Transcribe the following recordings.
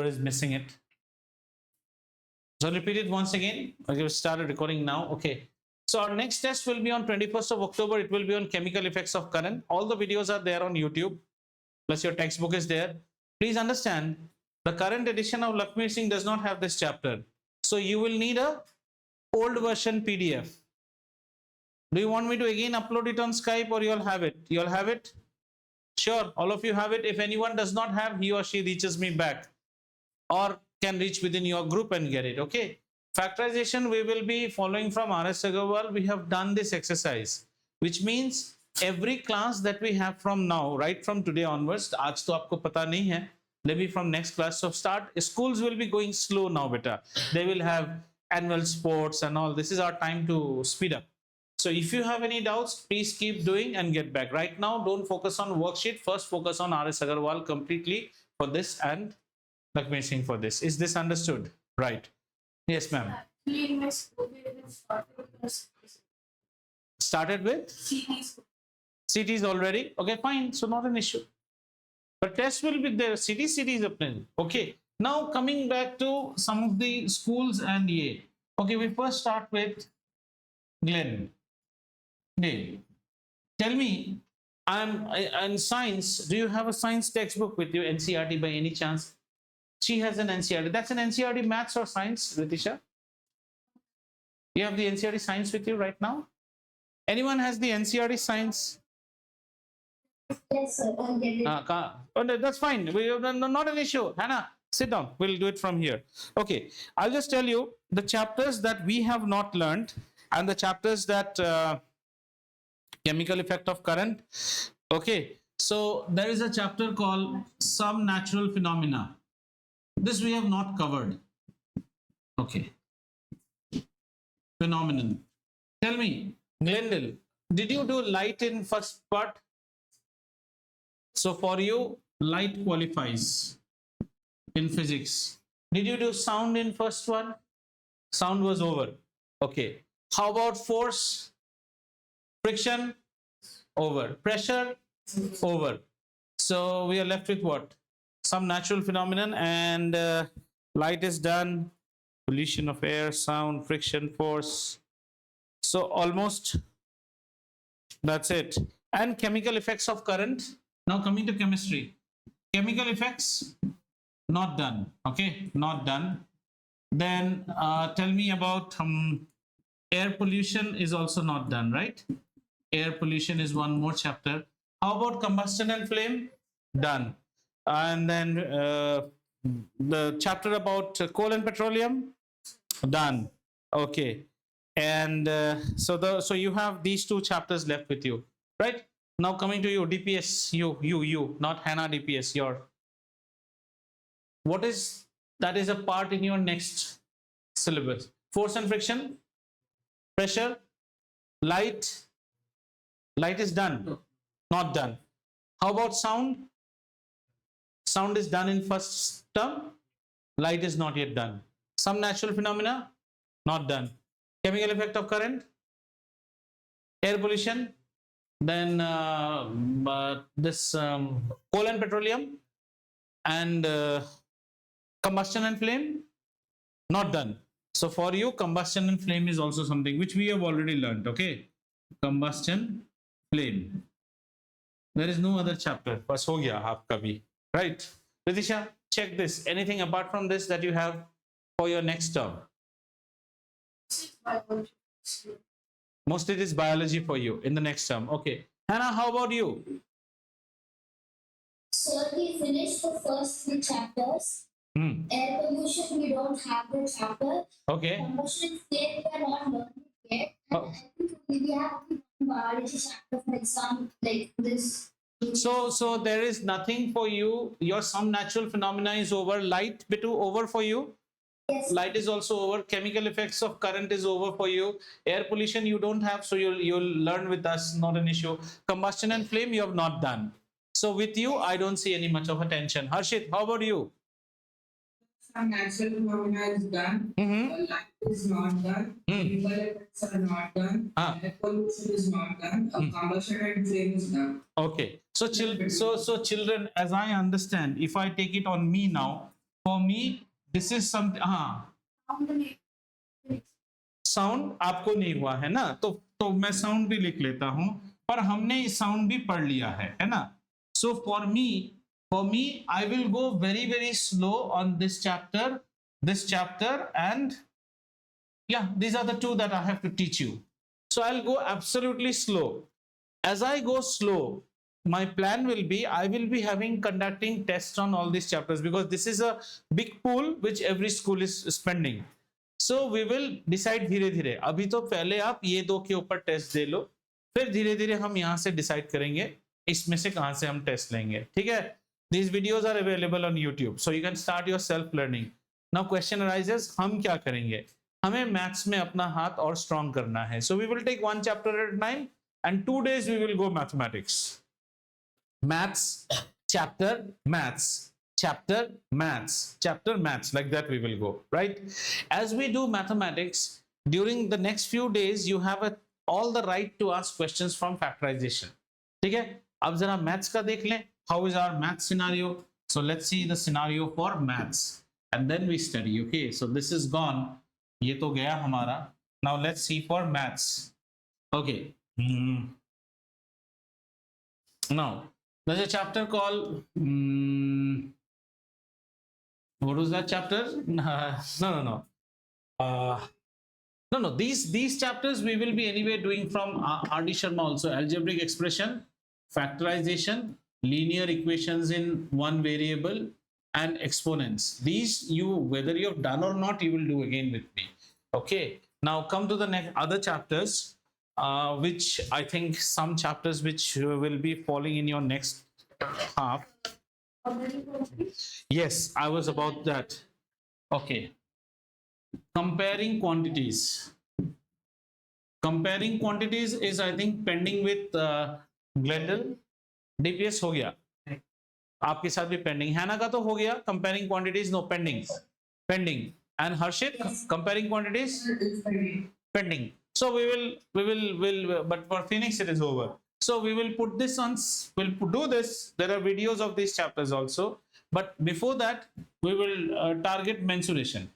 is missing it. So I'll repeat it once again. I started recording now. Okay. So our next test will be on 21st of October. It will be on chemical effects of current. All the videos are there on YouTube. Plus your textbook is there. Please understand, the current edition of Lakshmi Singh does not have this chapter. So you will need a old version PDF. Do you want me to again upload it on Skype, or you'll have it? You'll have it? Sure, all of you have it. If anyone does not have, he or she reaches me back or can reach within your group and get it. Okay. Factorization we will be following from R.S. Agarwal. We have done this exercise, which means every class that we have from now, right from today onwards, aaj to aapko pata nahi hai, maybe from next class of start, schools will be going slow now, beta. They will have annual sports and all. This is our time to speed up. So if you have any doubts, please keep doing and get back. Right now, don't focus on worksheet. First, focus on R.S. Agarwal completely for this and Lakshmi Singh for this. Is this understood? Right. Yes, ma'am. Started with? CTs already. Okay, fine. So not an issue. But test will be there. CT is open. Okay. Now coming back to some of the schools and EA. Okay, we first start with Glenn. Dale, tell me, in science, do you have a science textbook with you, NCERT by any chance? She has an NCERT. That's an NCERT maths or science, Ritisha? You have the NCERT science with you right now? Anyone has the NCERT science? Yes, sir. Oh, that's fine. Not an issue. Hannah, sit down. We'll do it from here. Okay. I'll just tell you the chapters that we have not learned and the chapters that chemical effect of current. Okay. So there is a chapter called Some Natural Phenomena. This we have not covered. Okay. Phenomenon. Tell me, Glendale, did you do light in first part? So for you, light qualifies in physics. Did you do sound in first one? Sound was over. Okay. How about force? Friction? Over. Pressure? Over. So we are left with what? Some natural phenomenon, and light is done. Pollution of air, sound, friction, force. So almost that's it. And chemical effects of current. Now coming to chemistry. Chemical effects, not done. Okay, not done. Then tell me about air pollution is also not done, right? Air pollution is one more chapter. How about combustion and flame? Done. And then the chapter about coal and petroleum? Done. Okay. And so you have these two chapters left with you, right? Now coming to you, DPS, you, not Hannah DPS, your. What is, that is a part in your next syllabus? Force and friction, pressure, light. Light is done, not done. How about sound? Sound is done in first term. Light is not yet done. Some natural phenomena, not done. Chemical effect of current, air pollution, then this coal and petroleum, and combustion and flame, not done. So for you, combustion and flame is also something which we have already learned. Okay, combustion, flame. There is no other chapter. Bas ho gaya aapka bhi. Right? Ritisha, check this. Anything apart from this that you have for your next term? Mostly it is biology for you in the next term. Okay. Hannah, how about you? Sir, we finished the first 3 chapters. Air pollution, we don't have the chapter. Okay. Combustion flame, we are not learning yet. And I think we have biology chapter, for example, like this. So there is nothing for you. Your some natural phenomena is over. Light bit over for you. Yes. Light is also over. Chemical effects of current is over for you. Air pollution you don't have, so you'll learn with us, not an issue. Combustion and flame you have not done. So with you, I don't see any much of attention. Harshit, how about you? Some natural phenomena is done. Light is not done. Chemical effects are not done. Air pollution is not done. Combustion and flame is done. Okay. So children, as I understand, if I take it on me now, For me, this is something. हाँ, sound आपको नहीं हुआ है ना, तो मैं sound भी लिख लेता हूं, पर हमने साउंड भी पढ़ लिया है ना. So for me I will go very very slow on this chapter and yeah, these are the two that I have to teach you. So I'll go absolutely slow. As I go slow, my plan will be I will be conducting tests on all these chapters because this is a big pool which every school is spending. So we will decide धीरे धीरे. अभी तो पहले आप ये दो के ऊपर टेस्ट दे लो, फिर धीरे धीरे हम यहाँ से डिसाइड करेंगे इसमें से कहाँ से हम टेस्ट लेंगे. ठीक है? These videos are available on YouTube, so you can start your self learning. Now question arises, हम क्या करेंगे? हमें मैथ्स में अपना हाथ और स्ट्रॉन्ग करना है. So we will take one chapter at a time and 2 days we will go mathematics. Maths, chapter, maths, chapter, maths, chapter, maths, like that we will go, right? As we do mathematics, during the next few days, you have all the right to ask questions from factorization. ठीक है? अब जरा maths का देख लें. How is our math scenario? So let's see the scenario for maths and then we study. Okay, so this is gone. ये तो गया हमारा. Now let's see for maths. Okay. Now there's a chapter called what was that chapter? No. No. These chapters we will be anyway doing from R.D. Sharma also. Algebraic expression, factorization, linear equations in one variable, and exponents. These you, whether you have done or not, you will do again with me. Okay. Now come to the next other chapters, which I think some chapters which will be falling in your next half. Yes, I was about that. Okay. Comparing quantities. Comparing quantities is, I think, pending with Glendale. DPS हो गया. आपके साथ भी pending. हैना का तो हो गया. Comparing quantities no pending and Harshit comparing quantities pending. So we will but for Phoenix it is over. So we will put this on, we'll do this. There are videos of these chapters also, but before that we will target mensuration.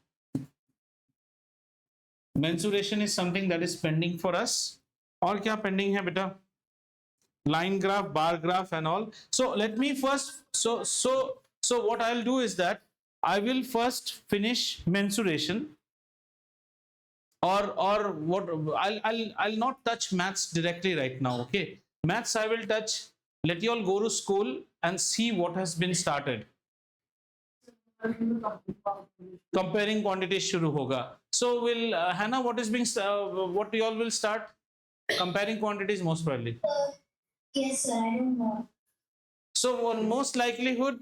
Mensuration is something that is pending for us. और क्या pending है बेटा? Line graph, bar graph and all. So let me first, so what I'll do is that I will first finish mensuration, or what I'll not touch maths directly right now. Okay, maths I will touch. Let you all go to school and see what has been started. Comparing quantities शुरू होगा. So will Hannah, what is being what you all will start? Comparing quantities most probably. Yes, sir. I don't know. So on most likelihood,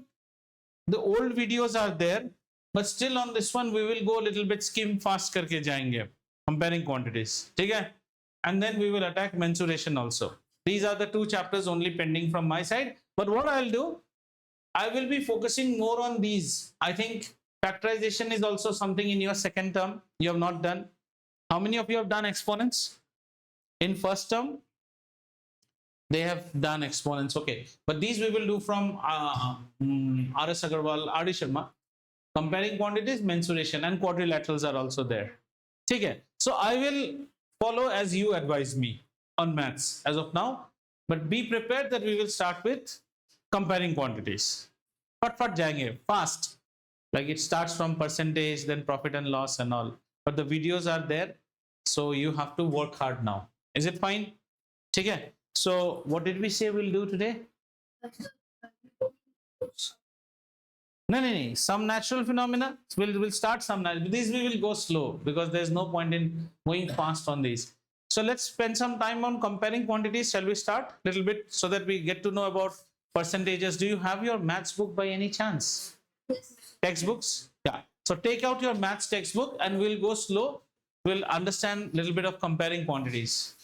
the old videos are there, but still on this one we will go a little bit skim fast करके जाएंगे. Comparing quantities, ठीक है? And then we will attack mensuration also. These are the two chapters only pending from my side. But what I'll do, I will be focusing more on these. I think factorization is also something in your second term you have not done. How many of you have done exponents in first term? They have done exponents. Okay, but these we will do from R.S. Agarwal, R.D. Sharma. Comparing quantities, mensuration, and quadrilaterals are also there. ठीक है? So I will follow as you advise me on maths as of now, but be prepared that we will start with comparing quantities. फट जाएंगे fast. Like it starts from percentage, then profit and loss and all. But the videos are there, so you have to work hard now. Is it fine? ठीक है? So what did we say we'll do today? No. Some natural phenomena. We'll start some. These we will go slow because there's no point in going fast on these. So let's spend some time on comparing quantities. Shall we start a little bit so that we get to know about percentages? Do you have your maths book by any chance? Textbooks? Yeah. So take out your maths textbook and we'll go slow. We'll understand a little bit of comparing quantities.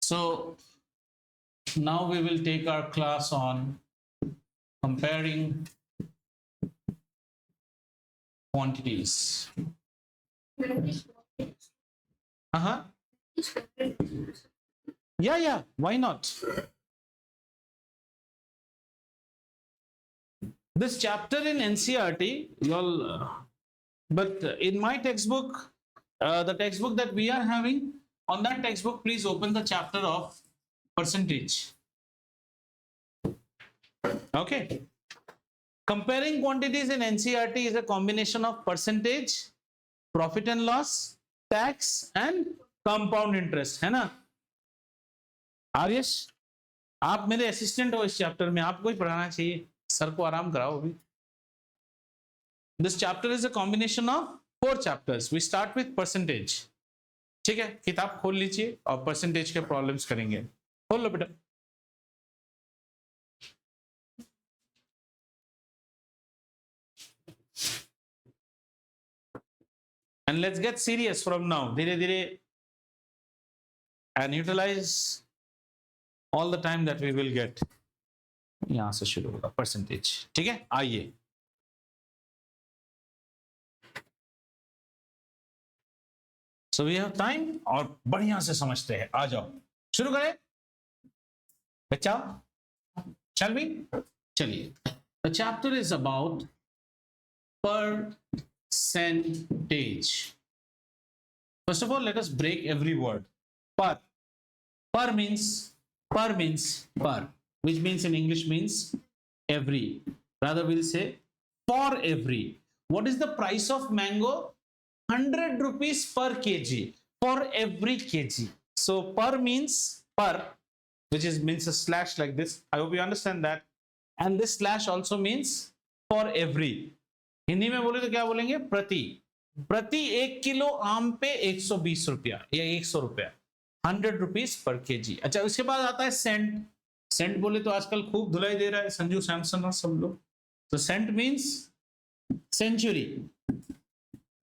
So now we will take our class on comparing quantities. Yeah, why not? this chapter in NCERT, y'all, but in my textbook, the textbook that we are having, on that textbook, please open the chapter of percentage. Okay. Comparing quantities in NCERT is a combination of percentage, profit and loss, tax, and compound interest, है ना? आर्यश, आप मेरे assistant हो इस chapter में, आपको ही पढ़ाना चाहिए, सर को आराम कराओ अभी. This chapter is a combination of 4 chapters. We start with percentage. ठीक है, किताब खोल लीजिए और परसेंटेज के प्रॉब्लम्स करेंगे. खोल लो बेटा. And let's get serious from now. धीरे धीरे and utilize all the time that we will get. यहां से शुरू होगा परसेंटेज. ठीक है, आइए. So we have time और बढ़िया से समझते हैं. आ जाओ, शुरू करें बच्चा. Shall we? चलिए. The chapter is about percentage. First of all, let us break every word. Per. Per means per, which means in English means every. Rather, we'll say for every. What is the price of mango? 100 rupees per kg, for every kg. So per means per, which is means a slash like this. I hope you understand that. And this slash also means for every. Hindi में बोले तो क्या बोलेंगे? प्रति. प्रति 1 kilo आम पे 120 रुपया या 100 रुपया. 100 रुपीज पर केजी. अच्छा, उसके बाद आता है सेंट. सेंट बोले तो आजकल खूब धुलाई दे रहा है संजू सैमसन और सब लोग. तो सेंट मीन्स सेंचुरी.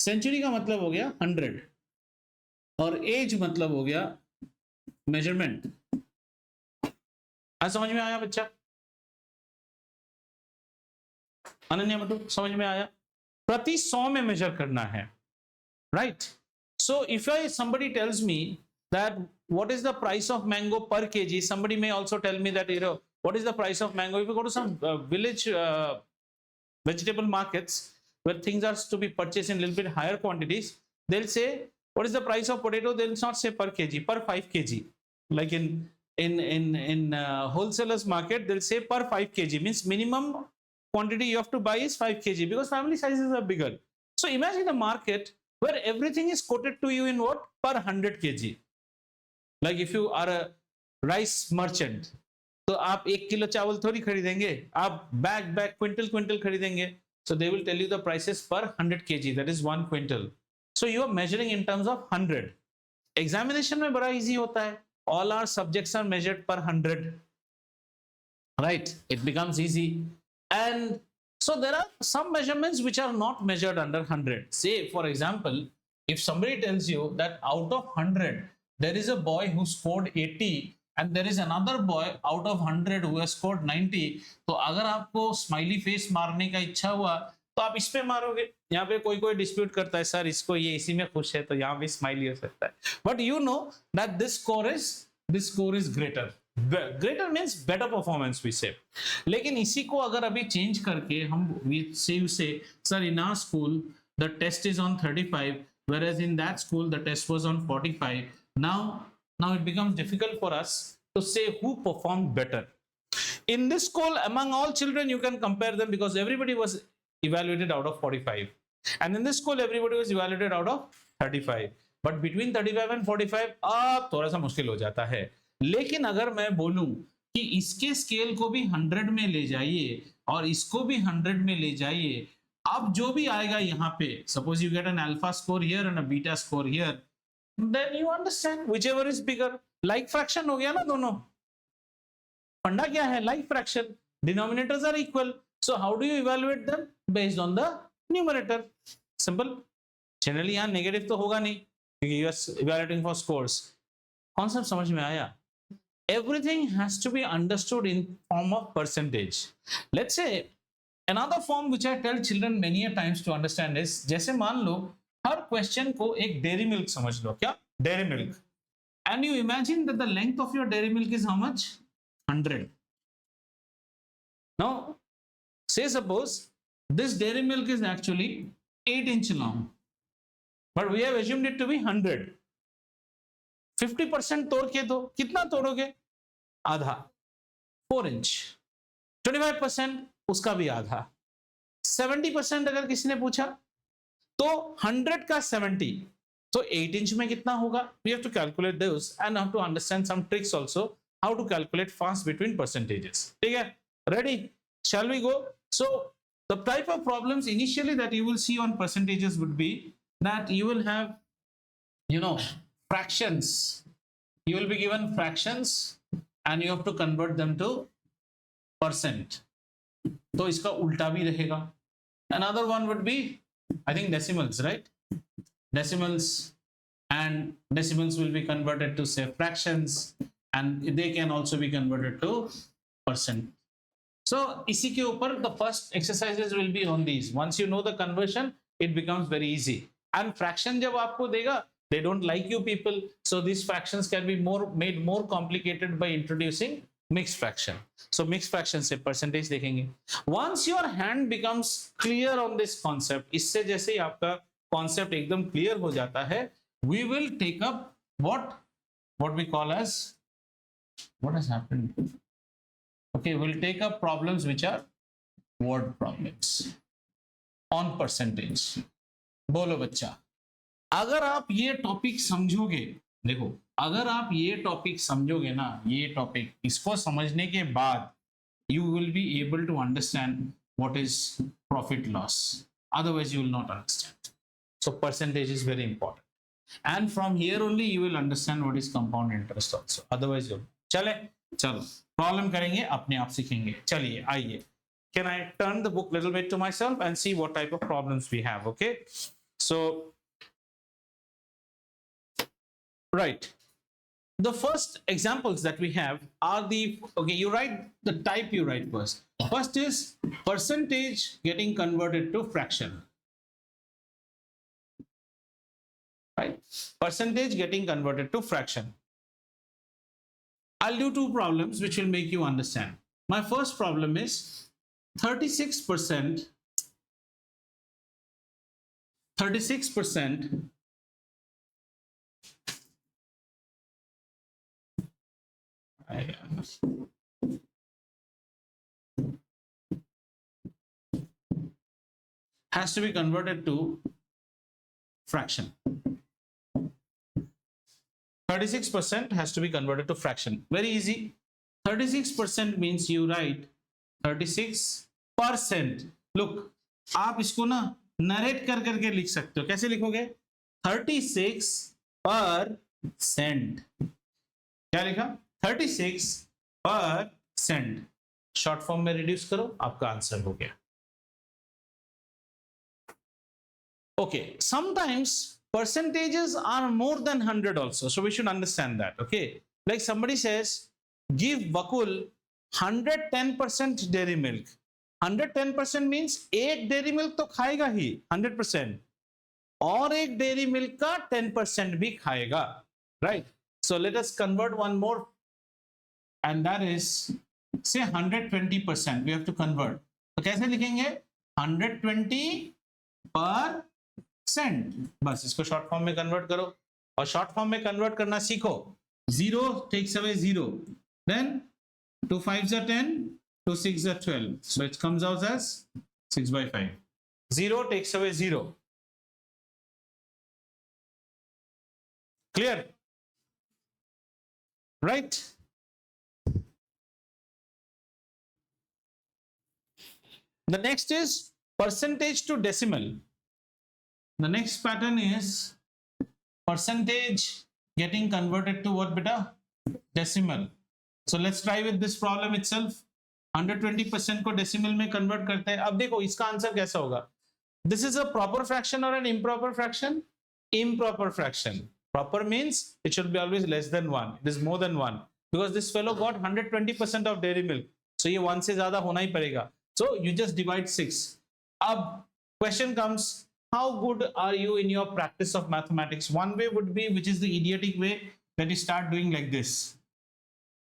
सेंचुरी का मतलब हो गया 100 और एज मतलब हो गया मेजरमेंट. आज समझ में आया बच्चा? अनन्या बटू, समझ में आया? प्रति 100 में मेजर करना है, right? So if somebody tells me that what is the price of mango per kg, somebody may also tell me that, what is the price of mango. If you go to some village vegetable markets where things are to be purchased in a little bit higher quantities, they'll say what is the price of potato. They'll not say per kg, per 5 kg. Like in wholesalers market, they'll say per 5 kg, means minimum quantity you have to buy is 5 kg because family sizes are bigger. So imagine a market where everything is quoted to you in what? Per 100 kg. Like if you are a rice merchant, तो आप 1 kilo चावल थोड़ी खरीदेंगे, आप bag quintal खरीदेंगे. So they will tell you the prices per 100 kg, that is 1 quintal. So you are measuring in terms of 100. Examination में बड़ा easy होता है. All our subjects are measured per 100. Right? It becomes easy. And so there are some measurements which are not measured under 100. Say, for example, if somebody tells you that out of 100, there is a boy who scored 80 and there is another boy out of 100 who has scored 90, तो अगर आपको smiley face मारने का इच्छा हुआ तो आप इस पे मारोगे. यहाँ पे कोई डिस्प्यूट करता है, सर इसको ये इसी में खुश है तो यहाँ भी स्माइली हो सकता है. But you know that this score is greater. Greater means better performance we say. लेकिन इसी को अगर अभी चेंज करके हम से sir in our school the test is on 35 whereas in that school the test was on 45. Now it becomes difficult for us to say who performed better. In this school, among all children you can compare them because everybody was evaluated out of 45, and in this school everybody was evaluated out of 35. But between 35 and 45 अब थोड़ा सा मुश्किल हो जाता है. लेकिन अगर मैं बोलूं कि इसके स्केल को भी 100 में ले जाइए और इसको भी 100 में ले जाइए, अब जो भी आएगा यहाँ पे, suppose you get an alpha score here and a beta score here, then you understand whichever is bigger. Like fraction हो गया ना दोनों. फंडा क्या है? Like fraction. Denominators are equal. So how do you evaluate them? Based on the numerator. Simple. Generally यहाँ negative तो होगा नहीं क्योंकि you are evaluating for scores. Concept समझ में आया? Everything has to be understood in form of percentage. Let's say another form which I tell children many a times to understand is, जैसे मान लो हर क्वेश्चन को एक डेयरी मिल्क समझ लो. क्या? Dairy milk. And you imagine that the length of your dairy milk is how much? 100. Now say suppose this dairy milk is actually 8 inch long, but we have assumed it to be 100. 50% तोड़ के दो, कितना तोड़ोगे? आधा, 4 inch. 25% उसका भी आधा. 70% अगर किसी ने पूछा तो 100 का 70, तो 8 इंच में कितना होगा? We have to calculate those and have to understand some tricks also how to calculate fast between percentages. ठीक है? Ready? Shall we go? So the type of problems initially that you will see on percentages would be that you will have, fractions. You will be given fractions and you have to convert them to percent. तो इसका उल्टा भी रहेगा. Another one would be, I think, decimals, right? Decimals, and decimals will be converted to, say, fractions, and they can also be converted to percent. So इसी के ऊपर the first exercises will be on these. Once you know the conversion, it becomes very easy. And fraction जब आपको देगा, they don't like you people, so these fractions can be made more complicated by introducing mixed fraction. So mixed fraction से percentage देखेंगे. Once your hand becomes clear on this concept, इससे जैसे ही आपका concept एकदम clear हो जाता है, we will take up what we call as, what has happened? Okay, we'll take up problems which are word problems on percentage. बोलो बच्चा, अगर आप ये टॉपिक समझोगे, देखो, अगर आप ये टॉपिक समझोगे ना, ये टॉपिक, इसको समझने के बाद you will be able to understand what is profit loss. Otherwise you will not understand. So percentage is very important, and from here only you will understand what is compound interest also. Otherwise you चलो problem करेंगे, अपने आप सीखेंगे. चलिए आइए. Can I turn the book little bit to myself and see what type of problems we have? Okay, so right, the first examples that we have are the, okay, you write the type, you write first. First is percentage getting converted to fraction, right? Percentage getting converted to fraction. I'll do two problems which will make you understand. My first problem is 36% has to be converted to fraction. 36% has to be converted to fraction. Very easy. 36% means you write 36%. Look, आप इसको ना narrate कर करके लिख सकते हो. कैसे लिखोगे? 36%. क्या लिखा? 36%. शॉर्ट फॉर्म में रिड्यूस करो, आपका आंसर हो गया. Okay, sometimes percentages are more than 100 also, so we should understand that. Okay, like somebody says, give Bakul 110% dairy milk. 110% means एक dairy milk तो खाएगा ही 100%, और एक dairy milk का 10% भी खाएगा, right? So let us convert one more, and that is, say, 120%. We have to convert. तो कैसे लिखेंगे? 120%. बस इसको शॉर्ट फॉर्म में कन्वर्ट करो, और शॉर्ट फॉर्म में कन्वर्ट करना सीखो. 0 takes away 0, then 2 5s are 10, 2 6s are 12, so it comes out as 6/5. 0 takes away 0. Clear? Right? The next is percentage to decimal. The next pattern is percentage getting converted to what, beta? Decimal. So let's try with this problem itself. 120% को decimal में convert करते हैं. अब देखो इसका answer कैसा होगा? This is a proper fraction or an improper fraction? Improper fraction. Proper means it should be always less than 1. It is more than 1, because this fellow got 120% of dairy milk. So ये 1 से ज़्यादा होना ही पड़ेगा. So you just divide 6. अब question comes, how good are you in your practice of mathematics? One way would be, which is the idiotic way, that you start doing like this.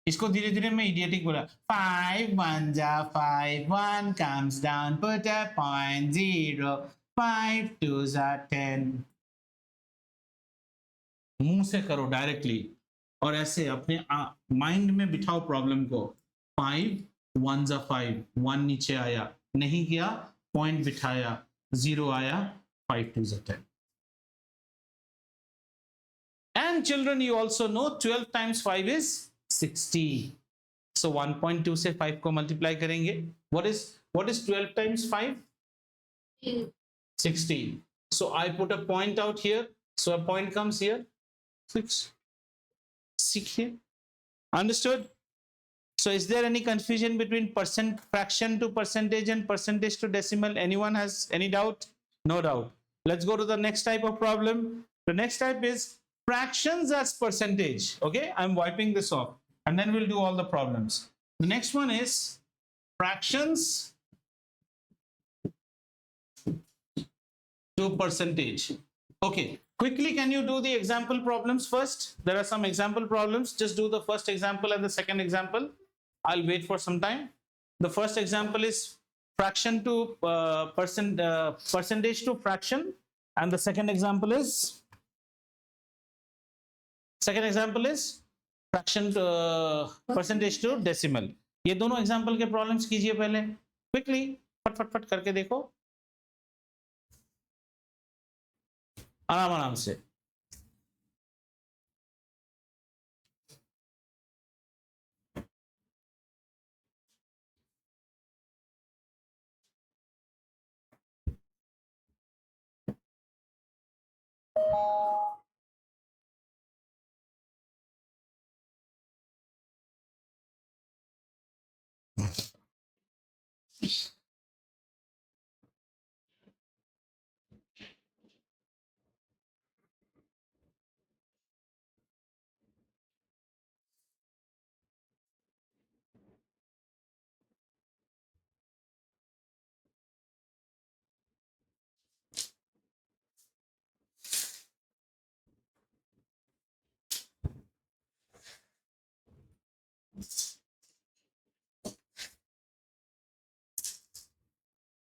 इसको धीरे धीरे मैं इडियटिक बोला 5 1 जा 5 1 comes down put a point 0 5 2 जा 10 मुंह से करो डायरेक्टली और ऐसे अपने माइंड में बिठाओ प्रॉब्लम को 5 1 जा 5 1 नीचे आया नहीं किया पॉइंट बिठाया 0 आया 5 2 जा 10 and children you also know 12 times 5 is 60 so 1.2 से 5 को मल्टीप्लाई करेंगे what is 12 times 5 60 so I put a point out here so a point comes here 6 here understood so is there any confusion between fraction to percentage and percentage to decimal anyone has any doubt no doubt let's go to the next type of problem the next type is fractions as percentage okay I'm wiping this off and then we'll do all the problems the next one is fractions to percentage okay quickly can you do the example problems first there are some example problems just do the first example and the second example I'll wait for some time the first example is fraction to percentage to fraction and the second example is fraction to percentage to decimal ये दोनों example के problems कीजिए पहले quickly फट करके देखो आराम आराम से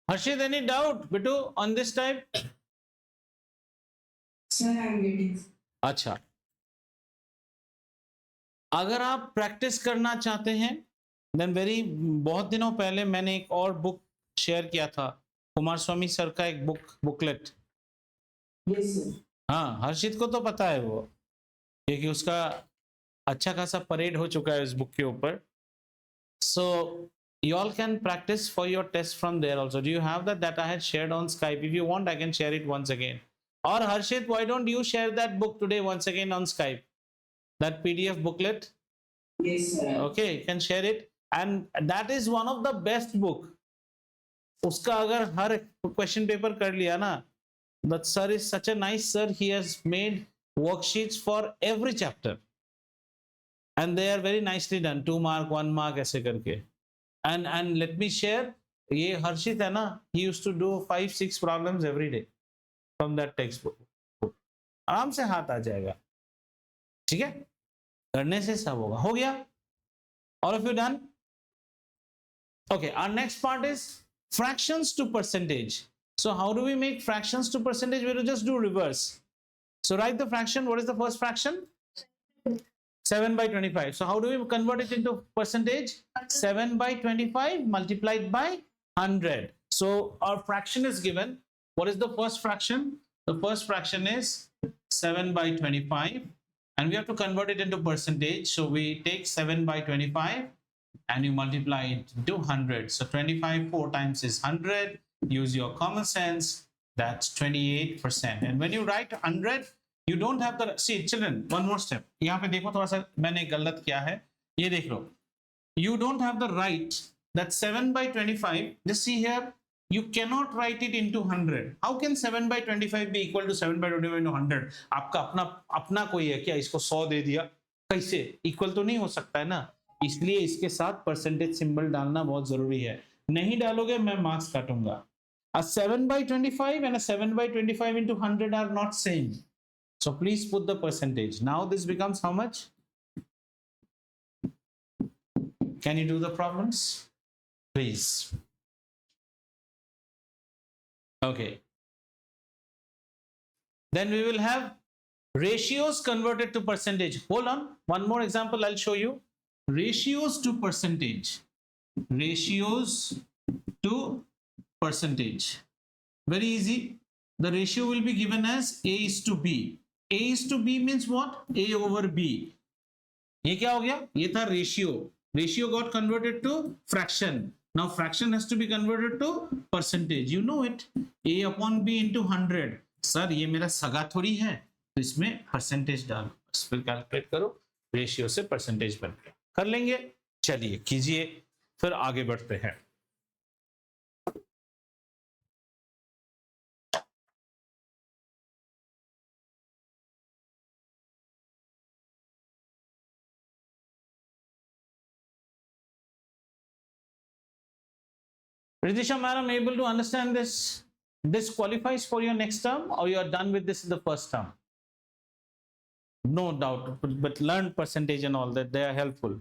Harshit, any doubt, Bitu, on this type? Sir, I'm getting. अच्छा अगर आप प्रैक्टिस करना चाहते हैं देन बहुत दिनों पहले मैंने एक और बुक शेयर किया था कुमार स्वामी सर का एक बुकलेट Yes, sir. हाँ हर्षित को तो पता है वो क्योंकि उसका अच्छा खासा परेड हो चुका है इस बुक के ऊपर सो you all can practice for your test from there also do you have that I had shared on Skype if you want I can share it once again or Harshit why don't you share that book today once again on Skype that PDF booklet Yes, sir. okay you can share it and that is one of the best book उसका अगर हर question paper कर लिया ना that sir is such a nice sir he has made worksheets for every chapter and they are very nicely done 2 mark 1 mark ऐसे करके and let me share ये हर्षित है ना he used to do 5-6 problems every day from that textbook आराम से हाथ आ जाएगा ठीक है करने से सब होगा हो गया all of you done okay our next part is fractions to percentage so how do we make fractions to percentage we will just do reverse so write the fraction what is the first fraction 7 by 25 so how do we convert it into percentage 7 by 25 multiplied by 100 so our fraction is given what is the first fraction the first fraction is 7 by 25 and we have to convert it into percentage so we take 7 by 25 and you multiply it into 100 so 25 4 times is 100 use your common sense that's 28% and when you write 100 you don't have the see children one more step यहाँ पे देखो थोड़ा सा मैंने गलत किया है ये देख लो you don't have the right that 7 by 25 just see here you cannot write it into 100 how can 7 by 25 be equal to 7 by 25 into 100 आपका अपना कोई है क्या इसको 100 दे दिया कैसे इक्वल तो नहीं हो सकता है ना इसलिए इसके साथ परसेंटेज सिंबल डालना बहुत जरूरी है नहीं डालोगे मैं marks काटूंगा a 7 by 25 and a 7 by 25 into 100 are not same so please put the percentage now this becomes how much Can you do the problems, please? Okay. Then we will have ratios converted to percentage. Hold on, one more example I'll show you. Ratios to percentage. Ratios to percentage. Very easy. The ratio will be given as A is to B. A is to B means what? A over B. ये क्या हो गया? ये था ratio. Ratio got converted to fraction. Now fraction has to be converted to percentage. You know it. A upon B into 100. Sir ये मेरा सगा थोड़ी है, तो इसमें परसेंटेज डालो, फिर कैलकुलेट करो, रेशियो से परसेंटेज बन गया। कर लेंगे, चलिए कीजिए, फिर आगे बढ़ते हैं। Ritisha madam, able to understand this? This qualifies for your next term, or you are done with this in the first term? No doubt, but learn percentage and all that, they are helpful.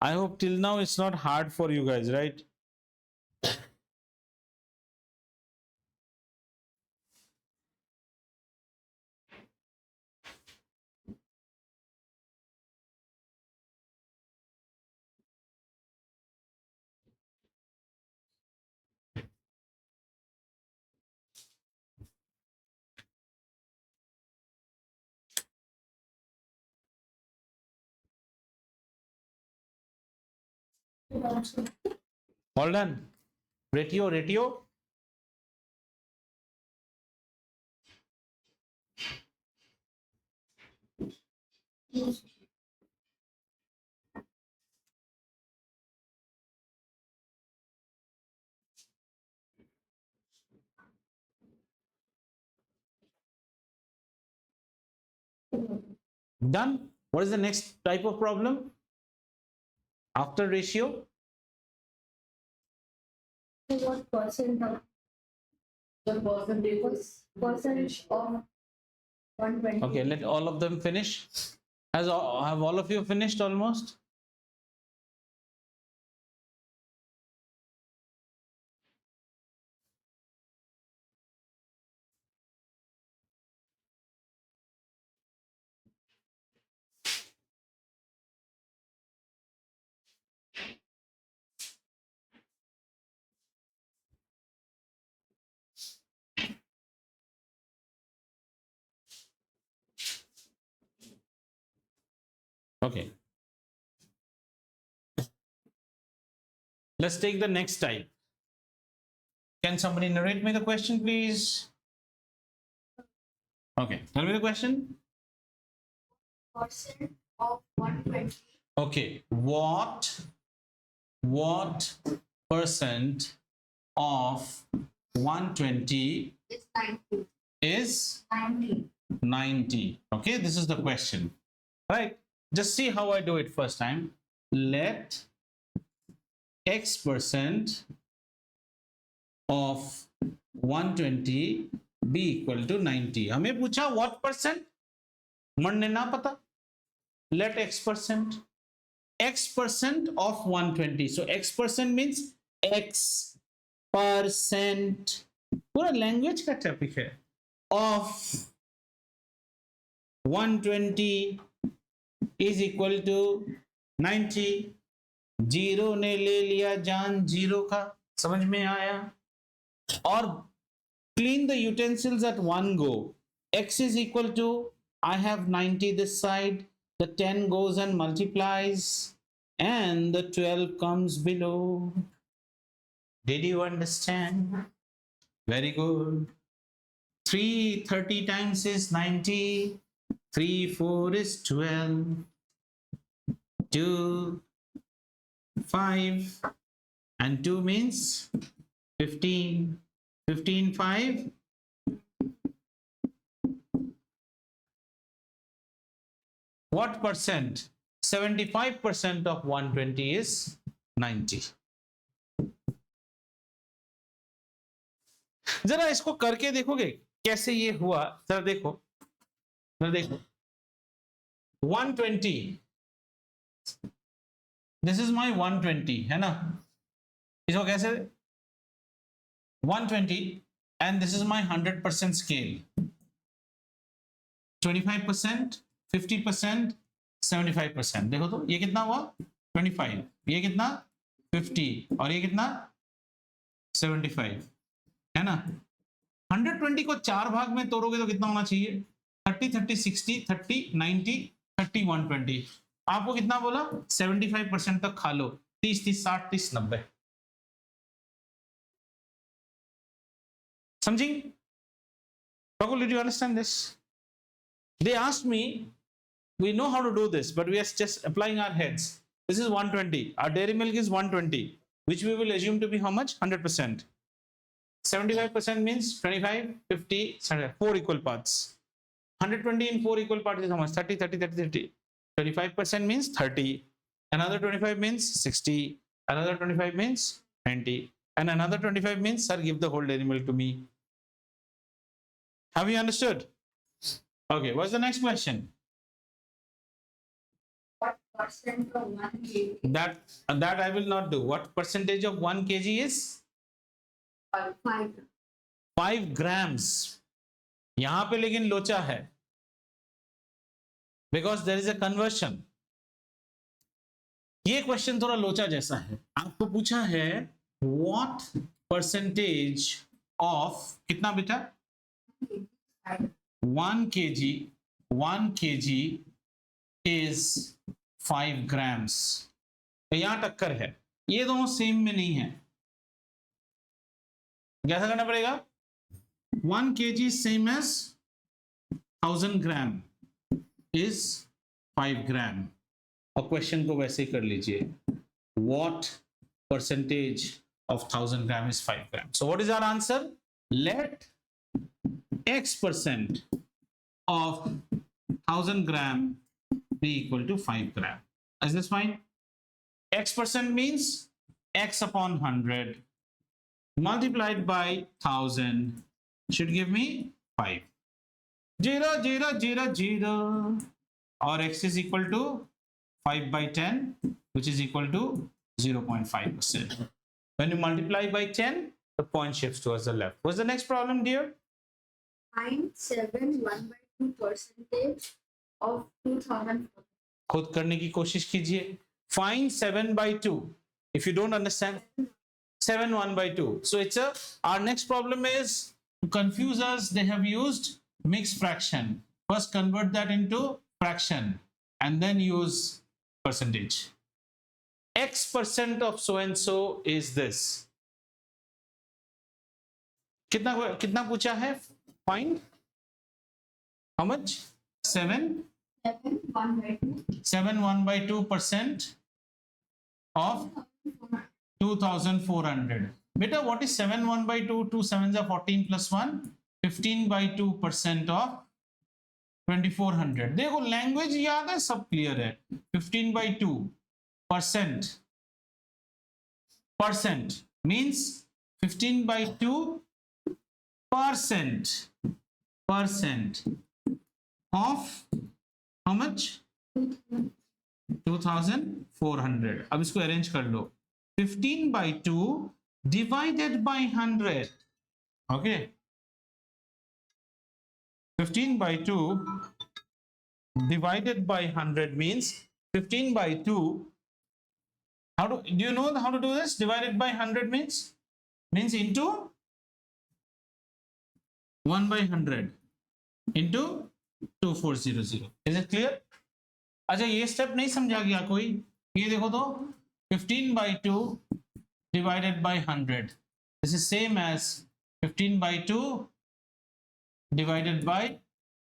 I hope till now it's not hard for you guys, right? All done. Ratio. Done. What is the next type of problem? After ratio? What percent of The percentage of 120? Okay, let all of them finish. Have all of you finished almost? Okay. Let's take the next type. Can somebody narrate me the question, please? Okay, tell me the question. Percent of 120 Okay, what percent of 120 is 90. is 90. 90? Okay, this is the question, right? Just see how I do it first time. Let X percent of 120 be equal to 90. हमें पूछा what percent? मरने ना पता. Let X percent of 120. So X percent means X percent. पूरा language का topic है. Of 120 is equal to 90. Zero ने ले लिया जान जीरो का, समझ में आया? और clean the utensils at one go. X is equal to, I have 90 this side, the 10 goes and multiplies, and the 12 comes below. Did you understand? Very good. 330 times is 90. 3 4 is 12. 2 5 and 2 means 15. 15 5. What percent? 75% of 120 is 90. जरा इसको करके देखोगे कैसे ये हुआ, जरा देखो, जरा देखो. 120, दिस इज माय 120 है ना, इसको कैसे 120 and this is my 100% scale. 25%, 50%, 75%. देखो तो ये कितना हुआ 25, ये कितना 50 और ये कितना 75 है ना. 120 को 4 भाग में तोड़ोगे तो कितना होना चाहिए 30 30 60 30 90 30 120. आपको कितना बोला 75% तक खा लो. 30 30 60 30 90. समझी? Rahul, did you understand this? They asked me, we know how to do this, but we are just applying our heads. This is 120. Our dairy milk is 120, which we will assume to be how much? 100%. 75% means 25, 50, 75, 4 equal parts. 120 in 4 equal parts is how much? 30, 30, 30, 30. 25% means 30. Another 25 means 60. Another 25 means 90. And another 25 means, sir, give the whole dairy milk to me. Have you understood? Okay, what's the next question? What percent of 1 kg? That I will not do. What percentage of 1 kg is? 5. 5 grams. यहां पे लेकिन लोचा है, because there is a conversion. ये question थोड़ा लोचा जैसा है. आपको पूछा है what percentage of कितना बेटा 1 kg is 5 grams. तो यहां टक्कर है, ये दोनों सेम में नहीं है. कैसा करना पड़ेगा 1 kg same as 1000 gram is 5 gram. और क्वेश्चन को वैसे ही कर लीजिए what percentage of 1000 gram is 5 gram. So what is our answer? Let x percent of 1000 gram be equal to 5 gram. Is this fine? X percent means x upon 100 multiplied by 1000 should give me 5. 0 0 0 0 or x is equal to 5 by 10 which is equal to 0.5%. When you multiply by 10 the point shifts towards the left. What's the next problem, dear? Find 7 1/2 percentage of 2000. खुद करने की कोशिश कीजिए. Find 7 by 2. If you don't understand 7 1/2. So it's our next problem is to confuse us. They have used mixed fraction. First convert that into fraction and then use percentage. X percent of so and so is this. कितना पूछा है? Find how much? 7 1/2% of 2400. Beta, what is 7 1/2? 2 7s are 14 plus 1. 15/2% of 2400. देखो language याद है, सब clear है. 15/2% means 15/2% of how much? 2400. अब इसको अरेंज कर लो. 15/2 divided by 100. Okay. 15/2 divided by 100 means 15/2. Do you know how to do this? Divided by 100 means into 1/100 into 2400. Is it clear? अच्छा, ये स्टेप नहीं समझा गया कोई? ये देखो तो 15/2 divided by 100. This is same as 15 by 2 divided by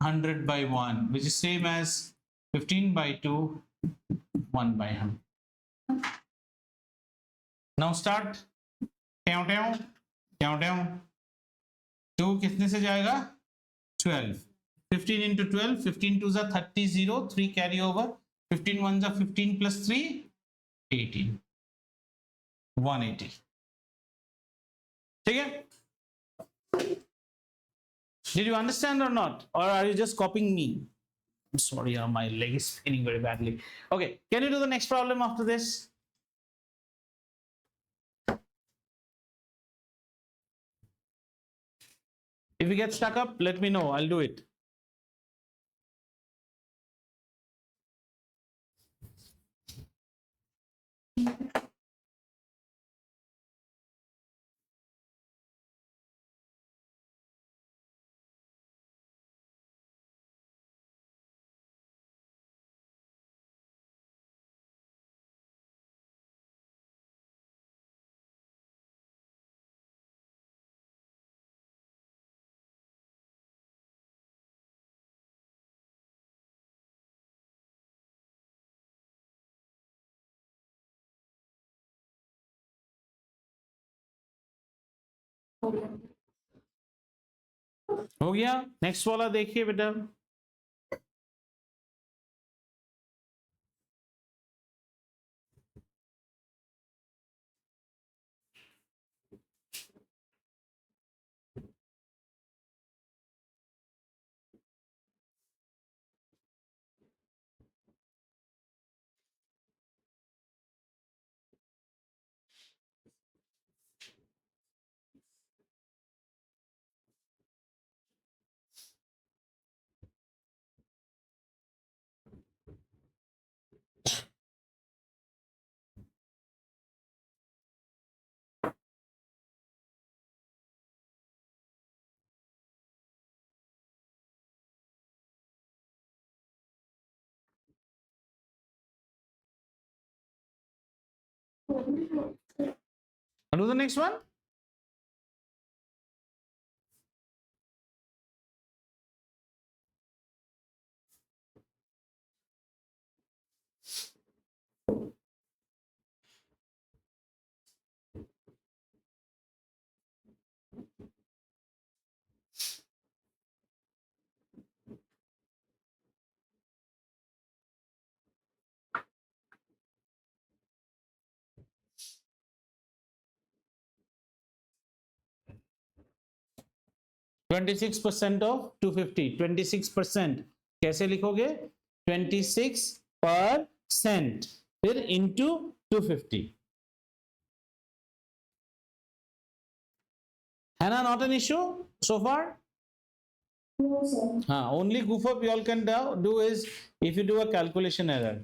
100 by 1, which is same as 15 by 2 1 by 100. Now start. ट्याव ट्याव ट्याव ट्याव 2 कितने से जाएगा 12. 15 into 12, 15 2s are 30, 0, 3 carry over, 15 1s are 15 plus 3, 18, 180. ठीक है? Did you understand or not? Or are you just copying me? I'm sorry, my leg is spinning very badly. Okay, can you do the next problem after this? If you get stuck up, let me know. I'll do it. हो गया? Next वाला देखिए बेटा. Do the next one. (26% of 250). 26% कैसे लिखोगे? 26% फिर into 250. है ना? Not an issue so far. No, sir. Only goof up you all can do is if you do a calculation error.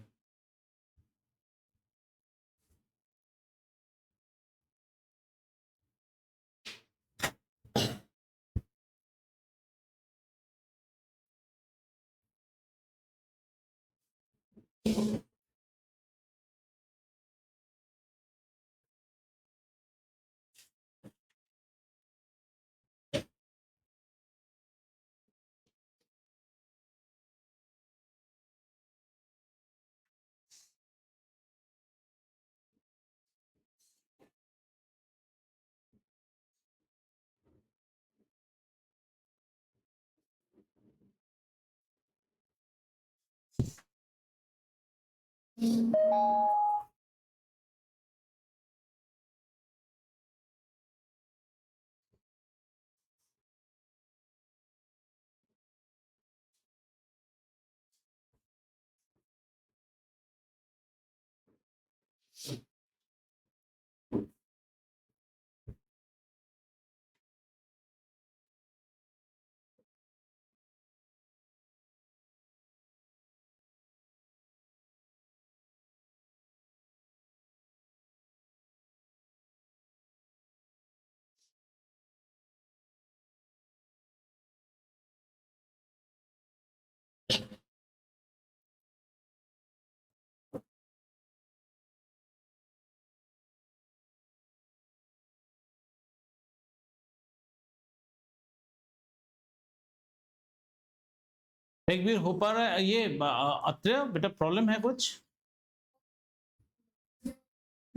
एक भी हो पा रहा है ये अत्रेय बेटा? प्रॉब्लम है कुछ?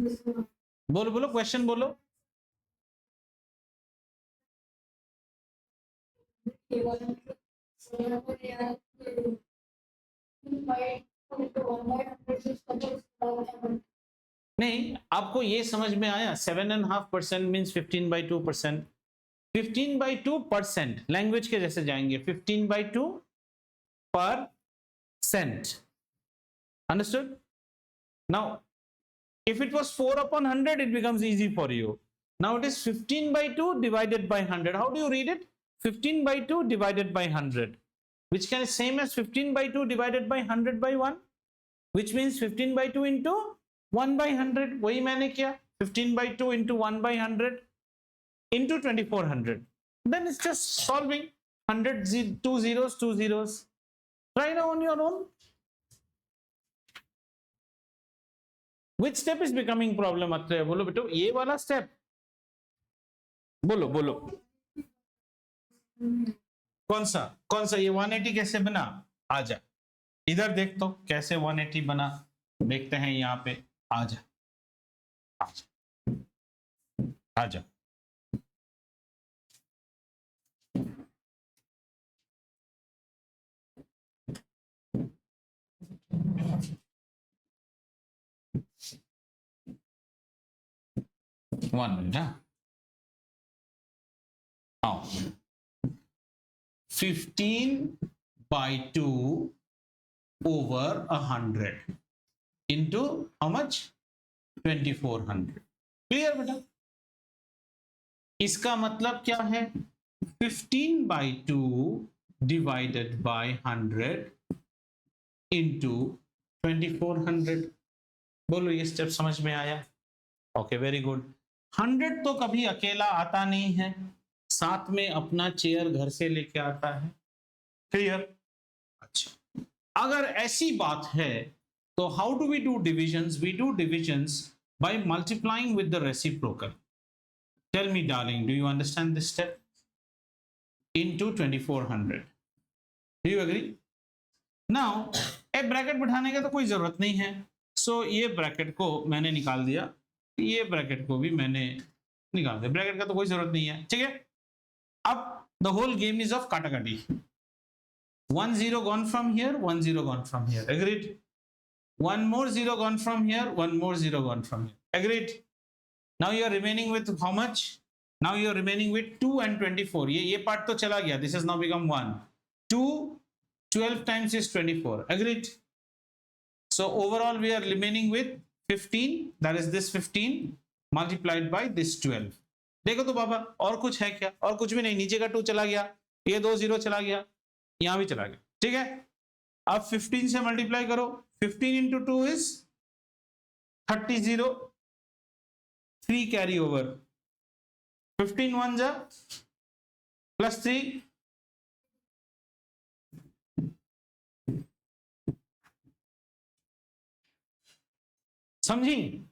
बोलो बोलो, क्वेश्चन बोलो। नहीं, आपको ये समझ में आया? 7.5% मीन्स 15/2%। 15/2% लैंग्वेज के जैसे जाएंगे, 15/2%। Understood? Now if it was 4/100, it becomes easy for you. Now it is 15/2 divided by 100. How do you read it? 15/2 divided by 100, which can is same as 15/2 divided by 100 by 1, which means 15/2 into 1 by 100. वही मैंने किया, 15/2 into 1 by 100 into 2400. Then it's just solving. 100 two zeros, two zeros. Try now on your own. Which step is becoming problem? Atreya बोलो बेटो, ये वाला step बोलो बोलो। कौन सा ये 180 कैसे बना? आजा इधर देख तो कैसे 180 बना, देखते हैं यहाँ पे। आजा आजा आजा। One minute, huh? Now, 15/2 over 100 into how much? 2400. Clear बेटा? इसका मतलब क्या है? 15/2 divided by 100 into 2400. बोलो, ये स्टेप समझ में आया? Okay, very good. 100 तो कभी अकेला आता नहीं है, साथ में अपना चेयर घर से लेके आता है। क्लियर? अच्छा, अगर ऐसी बात है तो how do we do divisions? We do divisions by multiplying with the reciprocal. Tell me darling, do you understand this step? Into 2400। Do you agree? Now a bracket बिठाने की तो कोई जरूरत नहीं है, सो ये ब्रैकेट को मैंने निकाल दिया, ये ब्रैकेट को भी मैंने निकाल दिया, ब्रैकेट का तो कोई जरूरत नहीं है। ठीक है, अब the whole game is of काटाकाटी। 1 0 gone from here, 1 0 gone from here. Agreed? One more 0 gone from here, one more 0 gone from here. Agreed? Now you are remaining with how much? Now you are remaining with 2 and 24. ये part तो चला गया. This has now become 1. 2 12 times is 24. Agreed? So overall we are remaining with 15. That is this 15 multiplied by this 12. देखो तो बाबा, और कुछ है क्या? और कुछ भी नहीं, नीचे का 2 चला गया, ये 2 0 चला गया, यहां भी चला गया। ठीक है, अब 15 से मल्टीप्लाई करो। 15 into 2 is 30, 3 कैरी ओवर, 15 1 जा +3, समझी?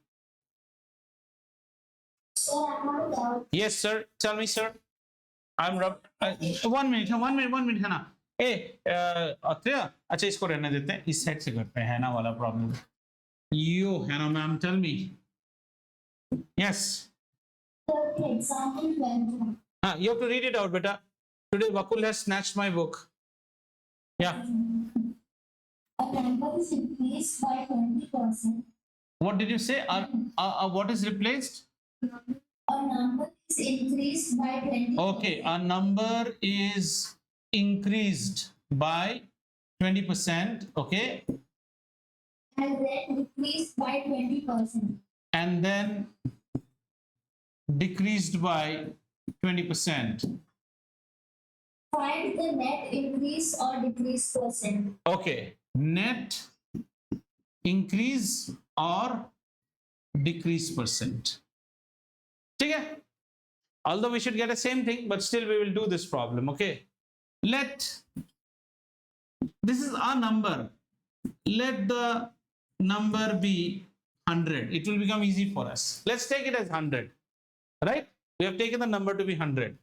Yes sir, tell me sir. I'm Rob. 1 minute है ना? अत्रेय, अच्छा इसको रहने देते हैं, इस साइड से करते हैं ना वाला problem. You Hannah ma'am, tell me. Yes. Example 12. You have to read it out, beta. Today Vakul has snatched my book. Yeah. A number is increased by 20%. What did you say? What is replaced? A number is increased by 20%. Okay, a number is increased by 20%. Okay. And then decreased by 20%. And then decreased by 20%. Find the net increase or decrease percent. Okay, net increase or decrease percent. ठीक है? Although we should get the same thing, but still we will do this problem. Okay, this is our number. Let the number be 100. It will become easy for us. Let's take it as 100. Right? We have taken the number to be 100.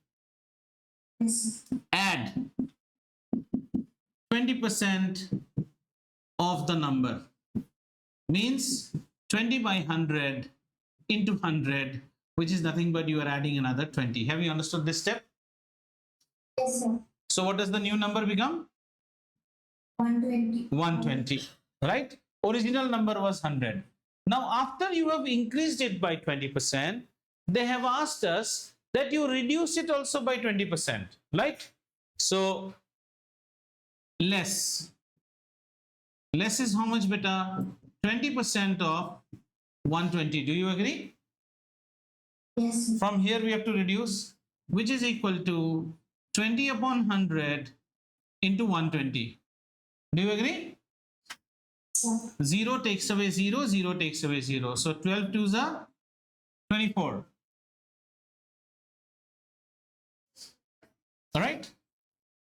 Yes. Add 20% of the number, means 20 by 100 into 100, which is nothing but you are adding another 20. Have you understood this step? Yes, sir. So what does the new number become? 120. 120, right? Original number was 100. Now after you have increased it by 20%, they have asked us that you reduce it also by 20%, right? So less is how much, beta? 20% of 120. Do you agree? Yes, sir. From here we have to reduce, which is equal to 20 upon 100 into 120. Do you agree? Sir. 0 takes away 0, 0 takes away 0. So 12 twos are 24. All right.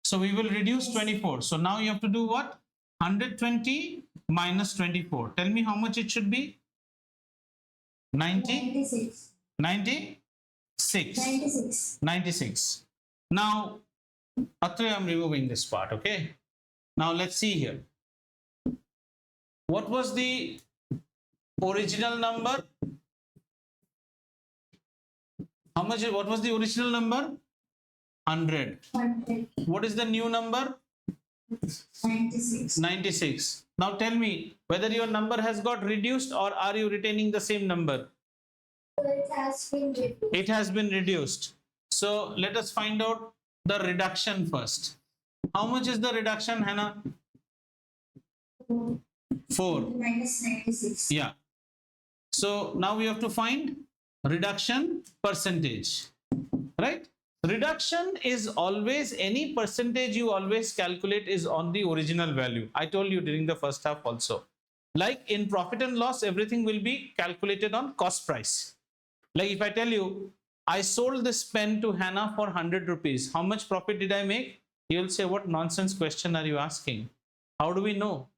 So we will reduce 24. So now you have to do what? 120 minus 24. Tell me how much it should be? 90? 96. 96. 96. 96. Now, after I'm removing this part, okay? Now let's see here. What was the original number? How much? What was the original number? 100. 100. What is the new number? 96. 96. Now tell me whether your number has got reduced or are you retaining the same number? So it has been reduced. It has been reduced. So let us find out the reduction first. How much is the reduction, Hannah? 4. Minus 96. Yeah. So now we have to find reduction percentage, right? Reduction is always, any percentage you always calculate is on the original value. I told you during the first half also. Like in profit and loss, everything will be calculated on cost price. Like if I tell you, I sold this pen to Hannah for 100 rupees. How much profit did I make? You'll say, what nonsense question are you asking? How do we know?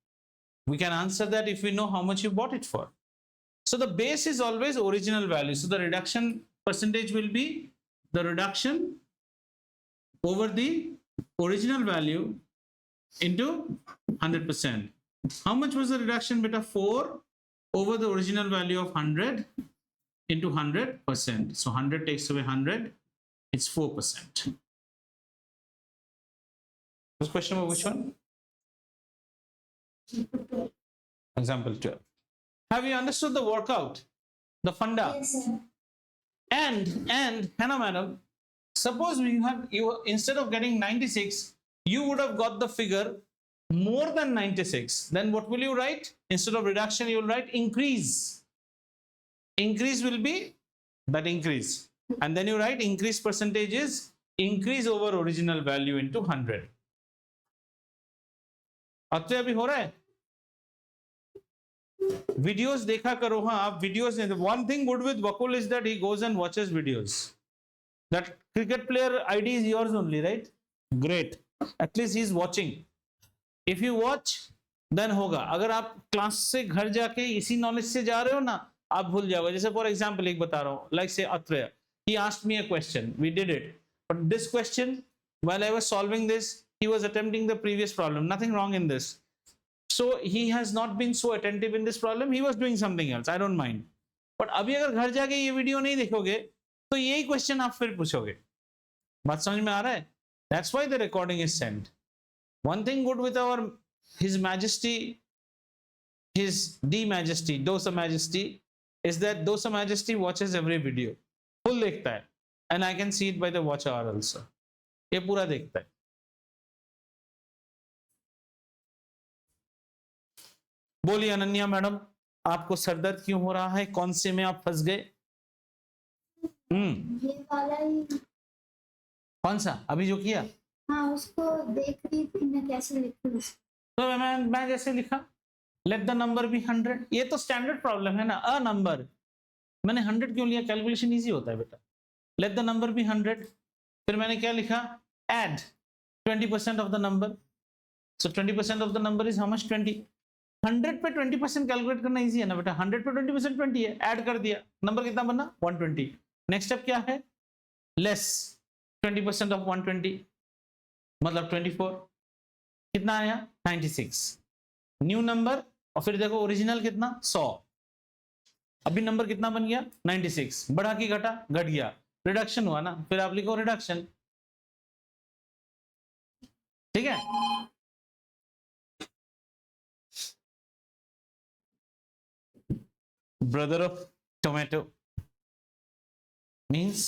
We can answer that if we know how much you bought it for. So the base is always original value. So the reduction percentage will be the reduction over the original value into 100%. How much was the reduction, beta? 4 over the original value of 100 into 100%. So 100 takes away 100, it's 4%. This question about which one? Example 12. Have you understood the workout, the funda? Yes, sir. And Hannah madam, suppose you instead of getting 96, you would have got the figure more than 96. Then what will you write? Instead of reduction, you will write increase. Increase will be that increase. And then you write increase percentage is increase over original value into 100. अब तो अभी हो रहा है videos देखा करो हाँ आप वीडियोस नहीं one thing good with Vakul is that he goes and watches videos. That cricket player ID is yours only, right? Great. At least he is watching. If you watch then होगा. अगर आप class से घर जाके इसी knowledge से जा रहे हो ना आप भूल जाओगे. जैसे फॉर एग्जांपल एक बता रहा हूँ, like say Atreya, he asked me a question, we did it, but this question while I was solving this he was attempting the previous problem. Nothing wrong in this. So he has not been so attentive in this problem. He was doing something else. I don't mind. But अभी अगर घर जाके ये video नहीं देखोगे तो यही question आप फिर पूछोगे. बात समझ में आ रहा है? That's why the recording is sent. One thing good with our His Majesty, His D Majesty, Dosa Majesty, is that Dosa Majesty watches every video. Full देखता है. And I can see it by the watch hour also. ये पूरा देखता है. बोलिए Ananya madam, आपको सरदर्द क्यों हो रहा है? कौन से में आप फंस गए? ये वाला ही. कौन सा अभी जो किया? हाँ उसको देख रही थी मैं कैसे लिखूं. तो मैं जैसे लिखा लेट द नंबर बी 100. ये तो स्टैंडर्ड प्रॉब्लम है ना. अ नंबर मैंने 100 क्यों लिया? कैलकुलेशन इजी होता है बेटा. Let the number be 100. फिर मैंने क्या लिखा? Add 20% of the number. So 20% of the number is how much? 20. 100 पे 20% कैलकुलेट करना इजी है ना बेटा. 100 पे 20% 20 है. ऐड कर दिया. नंबर कितना बना? 120. नेक्स्ट स्टेप क्या है? लेस 20% ऑफ 120 मतलब 24. कितना आया 96, न्यू नंबर, और फिर देखो ओरिजिनल कितना 100, अभी नंबर कितना बन गया 96, बढ़ा की घटा, घट गया, रिडक्शन हुआ ना, फिर आप लिखो रिडक्शन। ठीक है, brother of tomato means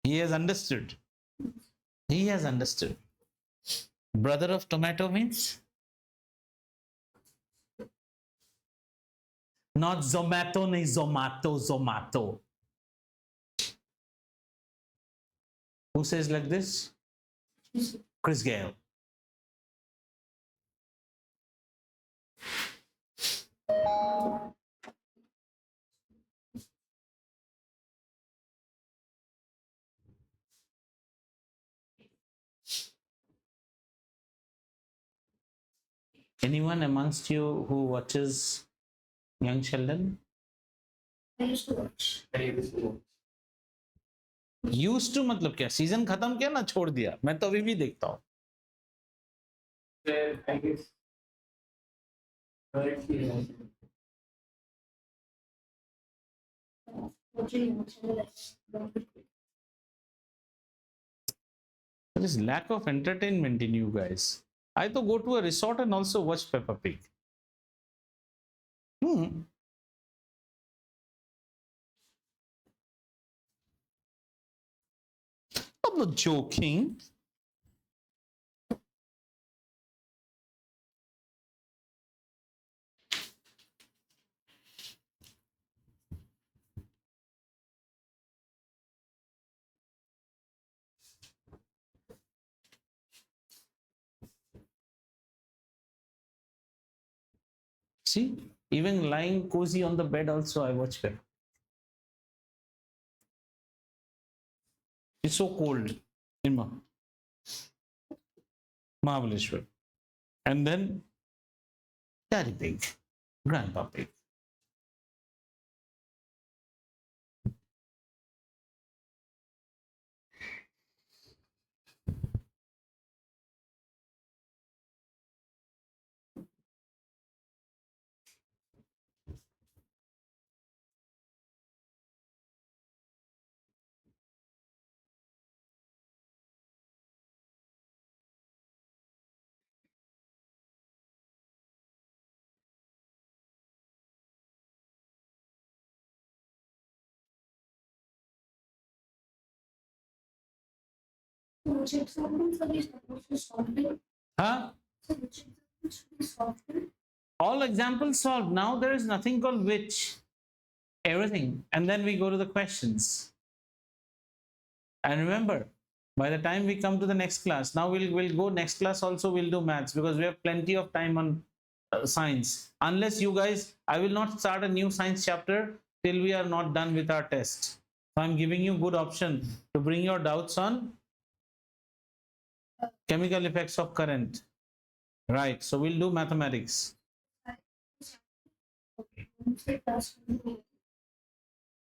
he has understood, he has understood. Brother of tomato means not Zomato, nahi Zomato, Zomato. Who says like this? Chris Gale. Anyone amongst you who watches Young Sheldon? I used to watch. Used to मतलब क्या, season खत्म किया ना, छोड़ दिया? मैं तो अभी भी देखता हूँ। I guess. Watching. There is lack of entertainment in you guys. I to go to a resort and also watch Peppa Pig. I'm not joking. See, even lying cozy on the bed also I watch Peppa. It's so cold in Mahabaleshwar. And then Daddy Pig, Grandpa Pig. Which examples are we supposed to solve? Huh? So which examples should we solve? All examples solved. Now there is nothing called which. Everything. And then we go to the questions. And remember, by the time we come to the next class, now we'll go next class also, we'll do maths because we have plenty of time on science. Unless you guys, I will not start a new science chapter till we are not done with our test. So I'm giving you good option to bring your doubts on chemical effects of current. Right. So we'll do mathematics.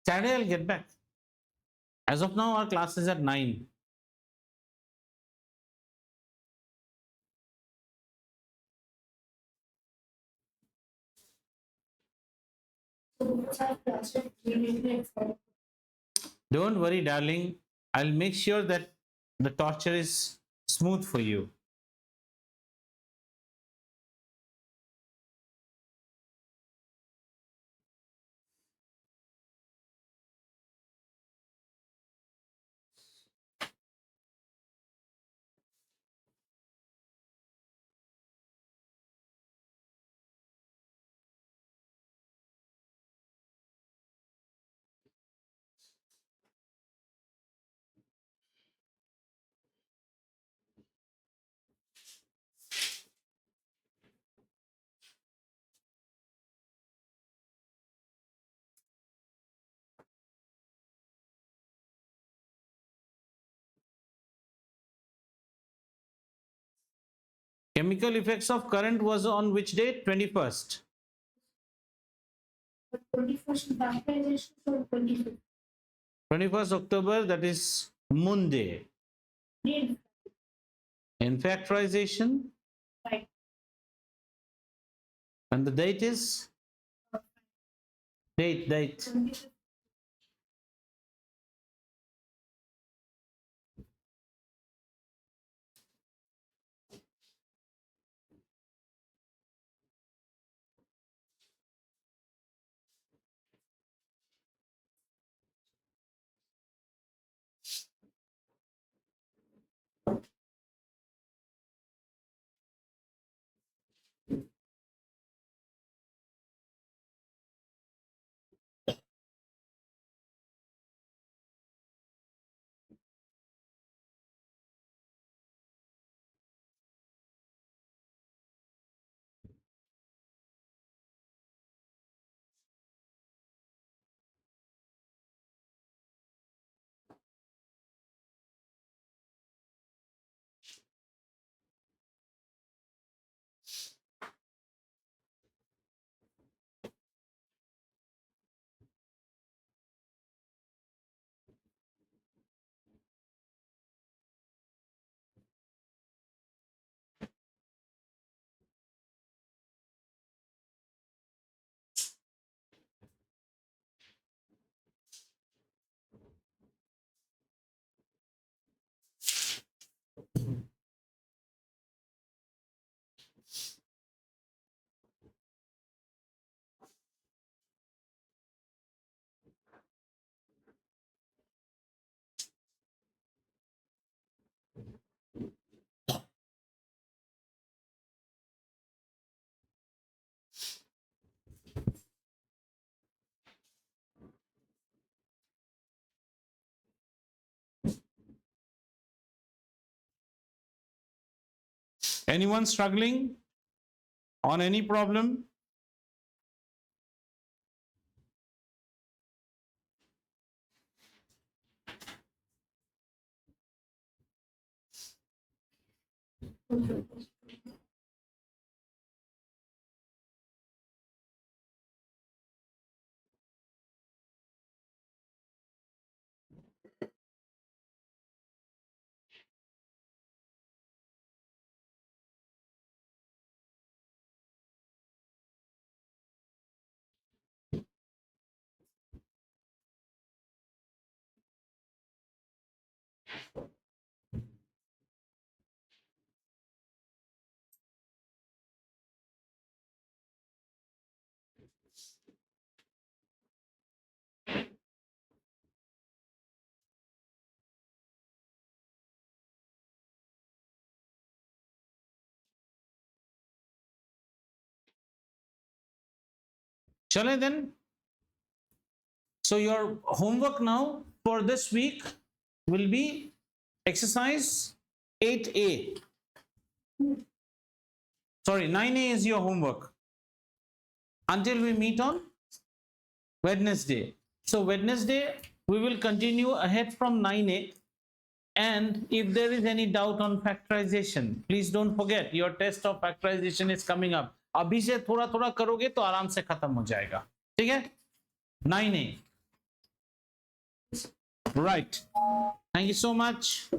Saturday I'll get back. As of now, our class is at 9. Don't worry, darling. I'll make sure that the torture is smooth for you. Chemical effects of current was on which date? 21st. 21st baptization for 25th. 21st October, that is Monday. in factorization, Right. and the date is date. Anyone struggling on any problem? Chale then. So your homework now for this week will be exercise 8A. Sorry, 9A is your homework until we meet on Wednesday. So Wednesday we will continue ahead from 9A, and if there is any doubt on factorization, please don't forget your test of factorization is coming up. अभी से थोड़ा थोड़ा करोगे तो आराम से खत्म हो जाएगा. ठीक है? 9A. Right. Thank you so much.